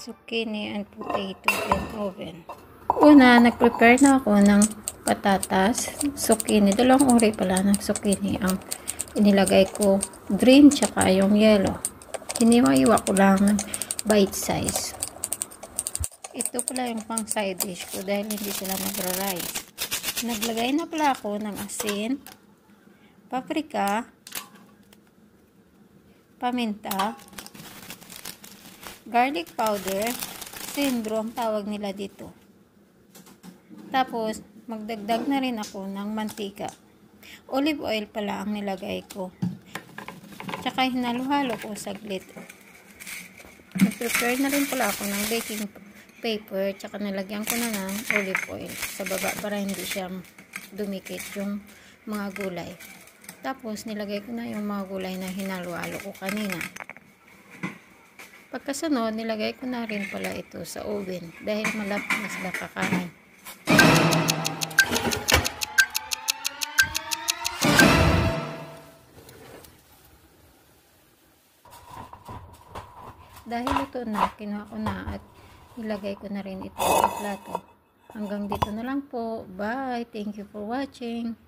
zucchini and potato in oven. Una, nag-prepare na ako ng patatas, zucchini. Dalawang uri pala ng zucchini ang inilagay ko. Green tsaka yung yellow. Hiniwa-iwa ko lang ng bite size. Ito pala yung pang side dish ko dahil hindi sila magra-rice. Naglagay na pala ako ng asin, paprika, paminta, garlic powder, sindro ang tawag nila dito. Tapos, magdagdag na rin ako ng mantika. Olive oil pala ang nilagay ko. Tsaka hinalo-halo ko saglit. Nag-prepare na rin pala ako ng baking paper. Tsaka nalagyan ko na ng olive oil sa baba para hindi siya dumikit yung mga gulay. Tapos, nilagay ko na yung mga gulay na hinalo-halo ko kanina. Pagkasunod, nilagay ko na rin pala ito sa oven dahil malapit na sila kakain. Dahil ito na, kinuha ko na at ilagay ko na rin ito sa plato. Hanggang dito na lang po. Bye! Thank you for watching.